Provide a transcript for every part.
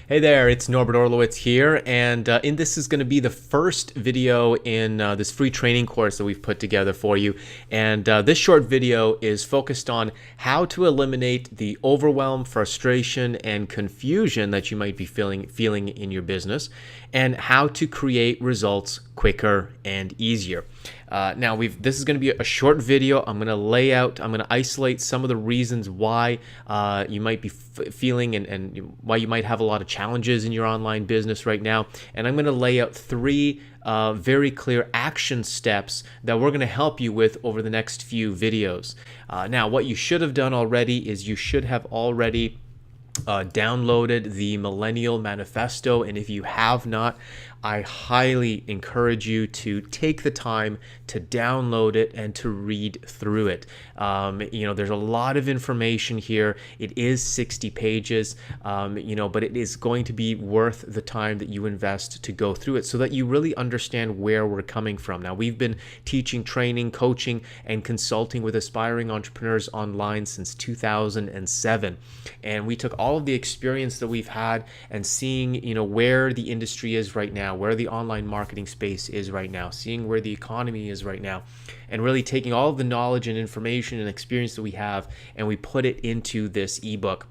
Hey there, it's Norbert Orlowitz here, and this is going to be the first video in this free training course that we've put together for you. And this short video is focused on how to eliminate the overwhelm, frustration, and confusion that you might be feeling in your business, and how to create results quicker and easier. Now, this is going to be a short video. I'm going to isolate some of the reasons why you might be feeling and why you might have a lot of challenges in your online business right now. And I'm going to lay out three very clear action steps that we're going to help you with over the next few videos. Now, what you should have done already is you should have already downloaded the Millennial Manifesto, and if you have not, I highly encourage you to take the time to download it and to read through it. There's a lot of information here. It is 60 pages, but it is going to be worth the time that you invest to go through it so that you really understand where we're coming from. Now, we've been teaching, training, coaching, and consulting with aspiring entrepreneurs online since 2007. And we took all of the experience that we've had and seeing, where the industry is right now, where the online marketing space is right now, seeing where the economy is right now, and really taking all of the knowledge and information and experience that we have, and we put it into this ebook.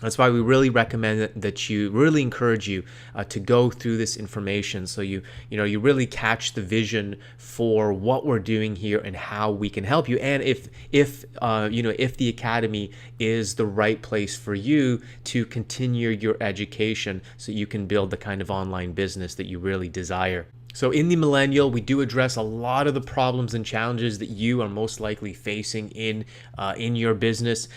That's why we really recommend that you really encourage you to go through this information so you really catch the vision for what we're doing here and how we can help you, and if the Academy is the right place for you to continue your education so you can build the kind of online business that you really desire. So in the Millennial, we do address a lot of the problems and challenges that you are most likely facing in your business.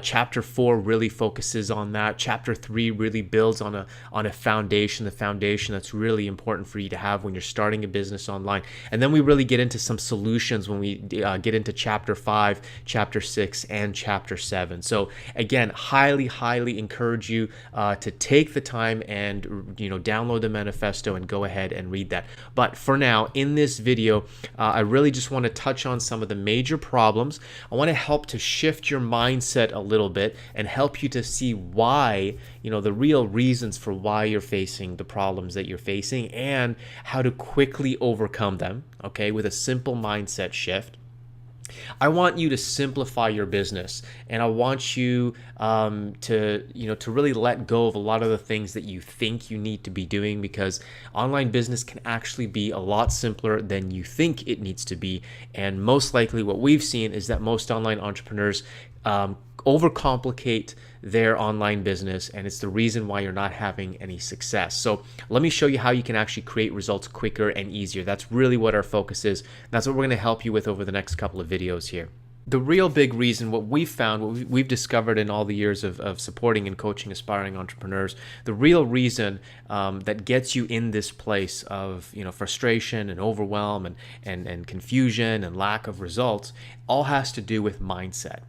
Chapter 4 really focuses on that. Chapter 3 really builds on a foundation, the foundation that's really important for you to have when you're starting a business online. And then we really get into some solutions when we get into Chapter 5, Chapter 6, and Chapter 7. So again, highly encourage you to take the time and download the manifesto and go ahead and read that. But for now, in this video, I really just want to touch on some of the major problems. I want to help to shift your mindset a little bit and help you to see why, the real reasons for why you're facing the problems that you're facing and how to quickly overcome them, okay, with a simple mindset shift. I want you to simplify your business, and I want you to really let go of a lot of the things that you think you need to be doing, because online business can actually be a lot simpler than you think it needs to be. And most likely what we've seen is that most online entrepreneurs overcomplicate their online business, and it's the reason why you're not having any success. So let me show you how you can actually create results quicker and easier. That's really what our focus is. That's what we're going to help you with over the next couple of videos here. The real big reason, what we've found, what we've discovered in all the years of supporting and coaching aspiring entrepreneurs, the real reason that gets you in this place of frustration and overwhelm and confusion and lack of results all has to do with mindset.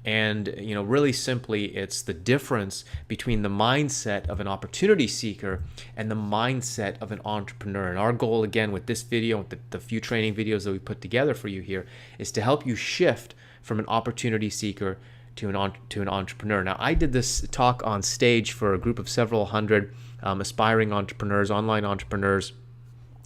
And really simply, it's the difference between the mindset of an opportunity seeker and the mindset of an entrepreneur. And our goal, again, with this video, with the few training videos that we put together for you here, is to help you shift from an opportunity seeker to an entrepreneur. Now, I did this talk on stage for a group of several hundred aspiring entrepreneurs, online entrepreneurs.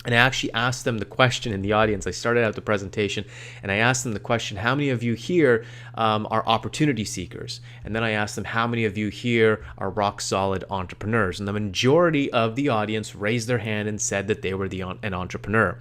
And I actually asked them the question in the audience. I started out the presentation and I asked them the question, how many of you here are opportunity seekers? And then I asked them, how many of you here are rock solid entrepreneurs? And the majority of the audience raised their hand and said that they were an entrepreneur.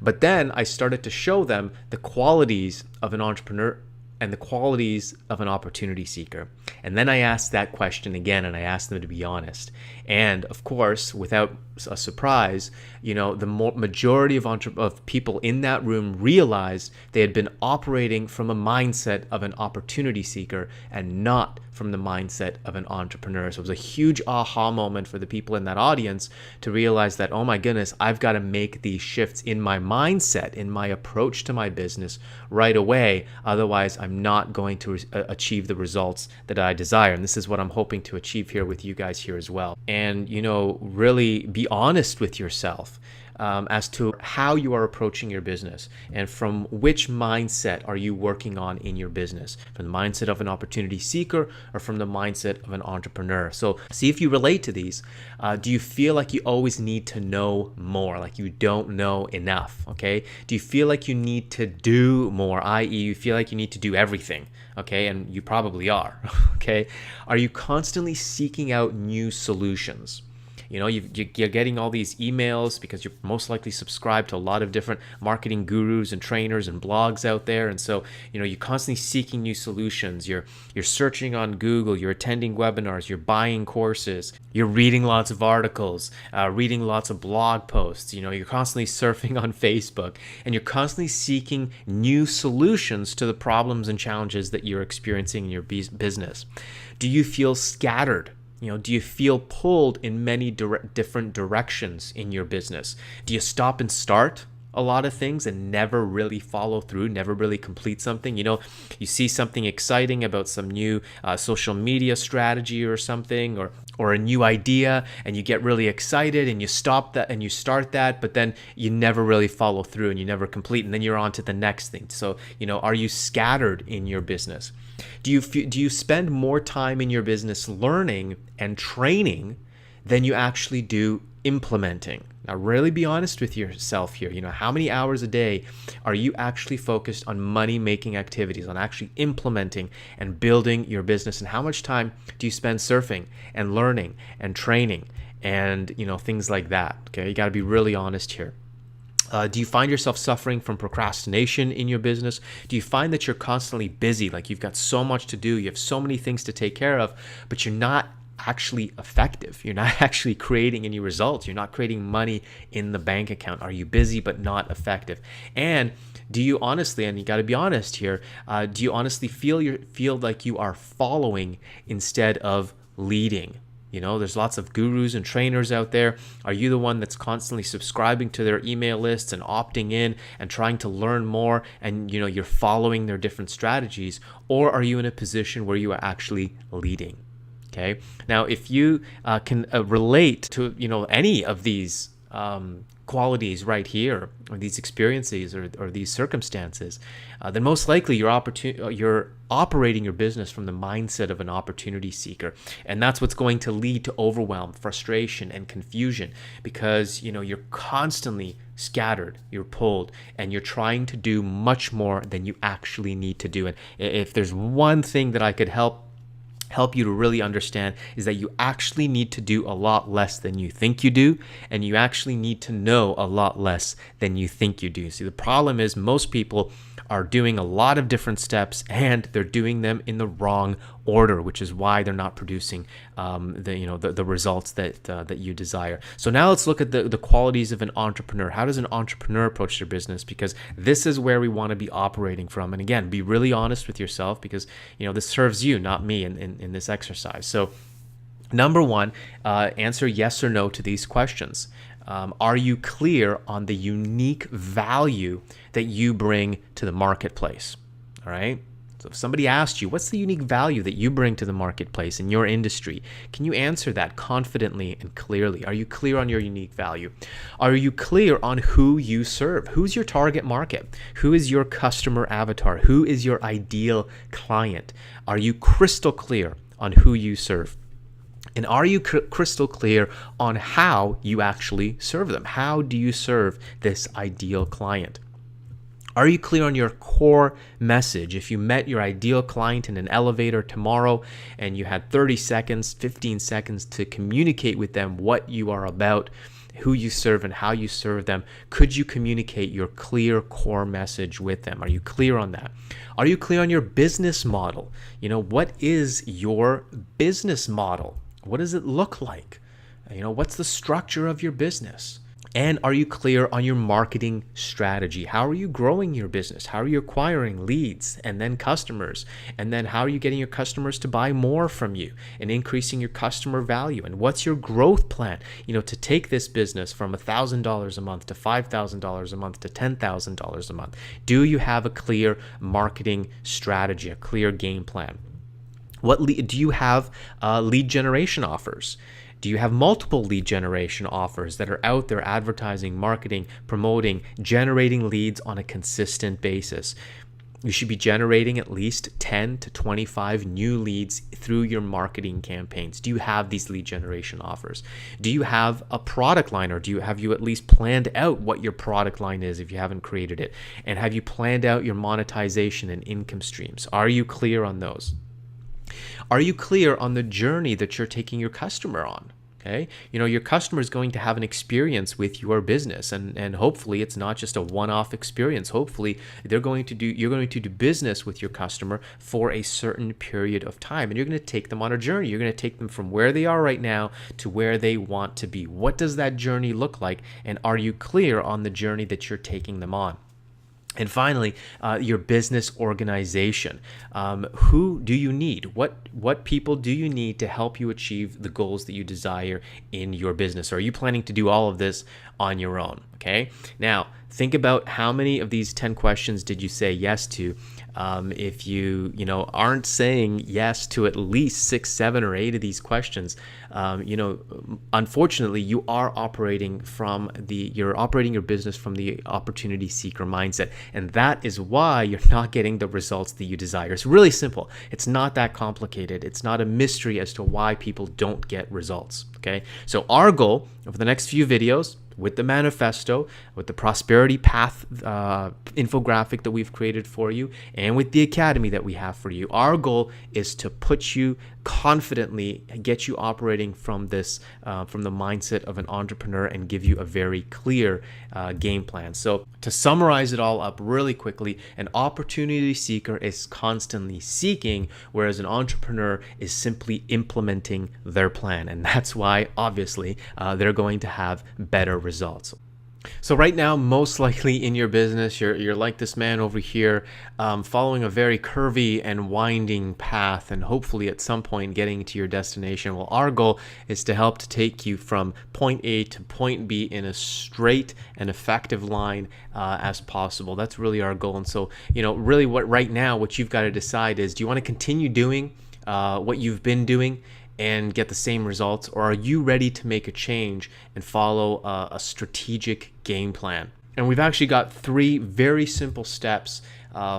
But then I started to show them the qualities of an entrepreneur and the qualities of an opportunity seeker. And then I asked that question again, and I asked them to be honest. And of course, without a surprise, the majority of people in that room realized they had been operating from a mindset of an opportunity seeker and not from the mindset of an entrepreneur. So it was a huge aha moment for the people in that audience to realize that, oh my goodness, I've got to make these shifts in my mindset, in my approach to my business right away. Otherwise, I'm not going to achieve the results that I desire. And this is what I'm hoping to achieve here with you guys here as well. And, really be honest with yourself as to how you are approaching your business and from which mindset are you working on in your business, from the mindset of an opportunity seeker or from the mindset of an entrepreneur. So see if you relate to these. Do you feel like you always need to know more, like you don't know enough? Okay. Do you feel like you need to do more, i.e. you feel like you need to do everything? Okay, and you probably are. Okay. Are you constantly seeking out new solutions? You know, you're getting all these emails because you're most likely subscribed to a lot of different marketing gurus and trainers and blogs out there. And so, you know, you're constantly seeking new solutions. You're searching on Google, you're attending webinars, you're buying courses, you're reading lots of articles, reading lots of blog posts. You know, you're constantly surfing on Facebook, and you're constantly seeking new solutions to the problems and challenges that you're experiencing in your business. Do you feel scattered? You know, do you feel pulled in many different directions in your business? Do you stop and start a lot of things and never really follow through, never really complete something? You know, you see something exciting about some new social media strategy or something, or a new idea, and you get really excited and you stop that and you start that, but then you never really follow through and you never complete, and then you're on to the next thing. So, you know, are you scattered in your business? Do you spend more time in your business learning and training than you actually do implementing? Now, really be honest with yourself here. You know, how many hours a day are you actually focused on money-making activities, on actually implementing and building your business? And how much time do you spend surfing and learning and training and, you know, things like that? Okay, you got to be really honest here. Do you find yourself suffering from procrastination in your business? Do you find that you're constantly busy, like you've got so much to do, you have so many things to take care of, but you're not actually effective? You're not actually creating any results. You're not creating money in the bank account. Are you busy but not effective? And do you honestly, and you got to be honest here, do you honestly feel like you are following instead of leading? You know, there's lots of gurus and trainers out there. Are you the one that's constantly subscribing to their email lists and opting in and trying to learn more, and, you know, you're following their different strategies? Or are you in a position where you are actually leading? Okay. Now, if you can relate to, you know, any of these qualities right here, or these experiences, or these circumstances, then most likely you're operating your business from the mindset of an opportunity seeker, and that's what's going to lead to overwhelm, frustration, and confusion, because, you know, you're constantly scattered, you're pulled, and you're trying to do much more than you actually need to do. And if there's one thing that I could help you to really understand, is that you actually need to do a lot less than you think you do, and you actually need to know a lot less than you think you do. See, the problem is most people are doing a lot of different steps, and they're doing them in the wrong order, which is why they're not producing the results that you desire. So now let's look at the qualities of an entrepreneur. How does an entrepreneur approach their business? Because this is where we want to be operating from. And again, be really honest with yourself, because, you know, this serves you, not me, in this exercise. So number one, answer yes or no to these questions. Are you clear on the unique value that you bring to the marketplace? All right. So if somebody asked you, what's the unique value that you bring to the marketplace in your industry? Can you answer that confidently and clearly? Are you clear on your unique value? Are you clear on who you serve? Who's your target market? Who is your customer avatar? Who is your ideal client? Are you crystal clear on who you serve? And are you crystal clear on how you actually serve them? How do you serve this ideal client? Are you clear on your core message? If you met your ideal client in an elevator tomorrow and you had 30 seconds, 15 seconds to communicate with them what you are about, who you serve, and how you serve them, could you communicate your clear core message with them? Are you clear on that? Are you clear on your business model? You know, what is your business model? What does it look like? You know, what's the structure of your business? And are you clear on your marketing strategy? How are you growing your business? How are you acquiring leads and then customers? And then how are you getting your customers to buy more from you and increasing your customer value? And what's your growth plan, you know, to take this business from $1,000 a month to $5,000 a month to $10,000 a month? Do you have a clear marketing strategy, a clear game plan? Do you have lead generation offers? Do you have multiple lead generation offers that are out there advertising, marketing, promoting, generating leads on a consistent basis? You should be generating at least 10 to 25 new leads through your marketing campaigns. Do you have these lead generation offers? Do you have a product line, or have you at least planned out what your product line is if you haven't created it? And have you planned out your monetization and income streams? Are you clear on those? Are you clear on the journey that you're taking your customer on? Okay, your customer is going to have an experience with your business, and hopefully it's not just a one-off experience. Hopefully you're going to do business with your customer for a certain period of time, and you're going to take them on a journey. You're going to take them from where they are right now to where they want to be. What does that journey look like, and are you clear on the journey that you're taking them on? And finally, your business organization. Who do you need? What people do you need to help you achieve the goals that you desire in your business? Or are you planning to do all of this on your own? Okay. Now, think about how many of these 10 questions did you say yes to? If you aren't saying yes to at least 6, 7, or 8 of these questions, unfortunately, you're operating your business from the opportunity seeker mindset, and that is why you're not getting the results that you desire. It's really simple. It's not that complicated. It's not a mystery as to why people don't get results. Okay, so our goal over the next few videos, with the manifesto, with the prosperity path infographic that we've created for you, and with the academy that we have for you, our goal is to put you confidently, get you operating from this, from the mindset of an entrepreneur, and give you a very clear game plan. So to summarize it all up really quickly, an opportunity seeker is constantly seeking, whereas an entrepreneur is simply implementing their plan. And that's why, obviously, they're going to have better results. So right now, most likely in your business, you're like this man over here, following a very curvy and winding path, and hopefully at some point getting to your destination. Well, our goal is to help to take you from point A to point B in a straight and effective line as possible. That's really our goal. And so, really what you've got to decide is, do you want to continue doing what you've been doing and get the same results, or are you ready to make a change and follow a strategic game plan? And we've actually got 3 very simple steps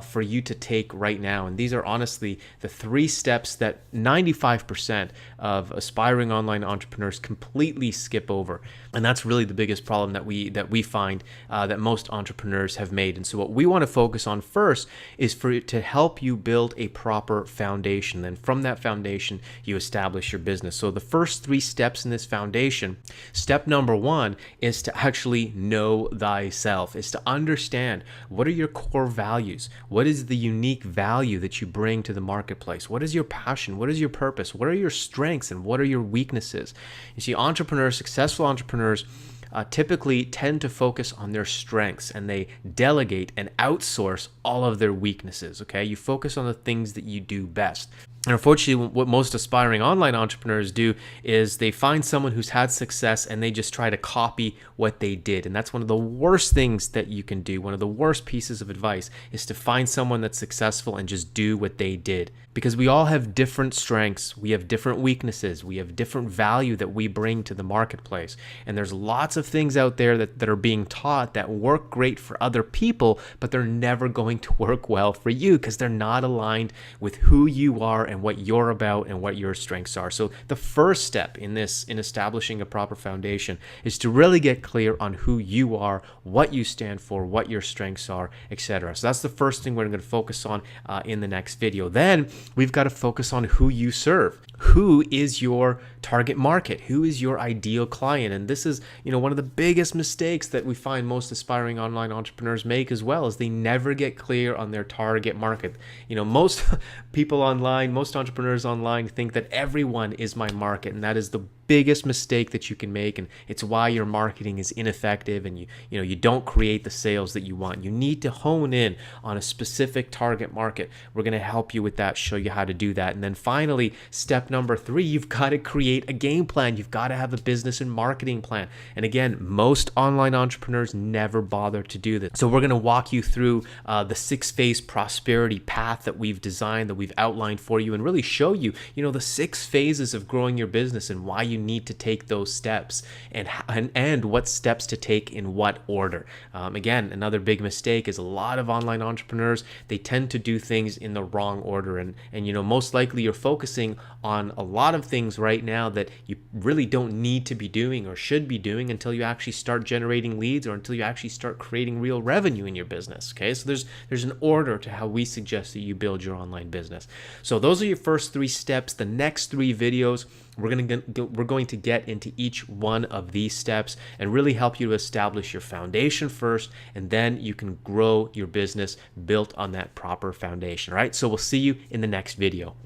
for you to take right now. And these are honestly the 3 steps that 95% of aspiring online entrepreneurs completely skip over. And that's really the biggest problem that we find that most entrepreneurs have made. And so what we want to focus on first is for it to help you build a proper foundation. Then from that foundation, you establish your business. So the first 3 steps in this foundation, step number 1 is to actually know thyself, is to understand what are your core values. What is the unique value that you bring to the marketplace? What is your passion? What is your purpose? What are your strengths and what are your weaknesses? You see, successful entrepreneurs typically tend to focus on their strengths, and they delegate and outsource all of their weaknesses. Okay, you focus on the things that you do best. And unfortunately, what most aspiring online entrepreneurs do is they find someone who's had success and they just try to copy what they did. And that's one of the worst things that you can do. One of the worst pieces of advice is to find someone that's successful and just do what they did. Because we all have different strengths, we have different weaknesses, we have different value that we bring to the marketplace. And there's lots of things out there that are being taught that work great for other people, but they're never going to work well for you because they're not aligned with who you are and what you're about and what your strengths are. So the first step in establishing a proper foundation is to really get clear on who you are, what you stand for, what your strengths are, etc. So that's the first thing we're going to focus on in the next video. Then we've got to focus on who you serve. Who is your target market? Who is your ideal client? And this is, one of the biggest mistakes that we find most aspiring online entrepreneurs make as well, is they never get clear on their target market. Most people online, most entrepreneurs online think that everyone is my market, and that is the biggest mistake that you can make, and it's why your marketing is ineffective and you don't create the sales that you want. You need to hone in on a specific target market. We're going to help you with that, show you how to do that. And then finally, step number 3, you've got to create a game plan. You've got to have a business and marketing plan. And again, most online entrepreneurs never bother to do this. So we're going to walk you through the 6-phase prosperity path that we've designed, that we've outlined for you, and really show you, the 6 phases of growing your business and why you need to take those steps and what steps to take in what order. Again, another big mistake is a lot of online entrepreneurs, they tend to do things in the wrong order. And most likely you're focusing on a lot of things right now that you really don't need to be doing or should be doing until you actually start generating leads or until you actually start creating real revenue in your business. Okay, so there's an order to how we suggest that you build your online business. So those are your first 3 steps. The next 3 videos, we're going to get into each one of these steps and really help you to establish your foundation first, and then you can grow your business built on that proper foundation. All right, so we'll see you in the next video.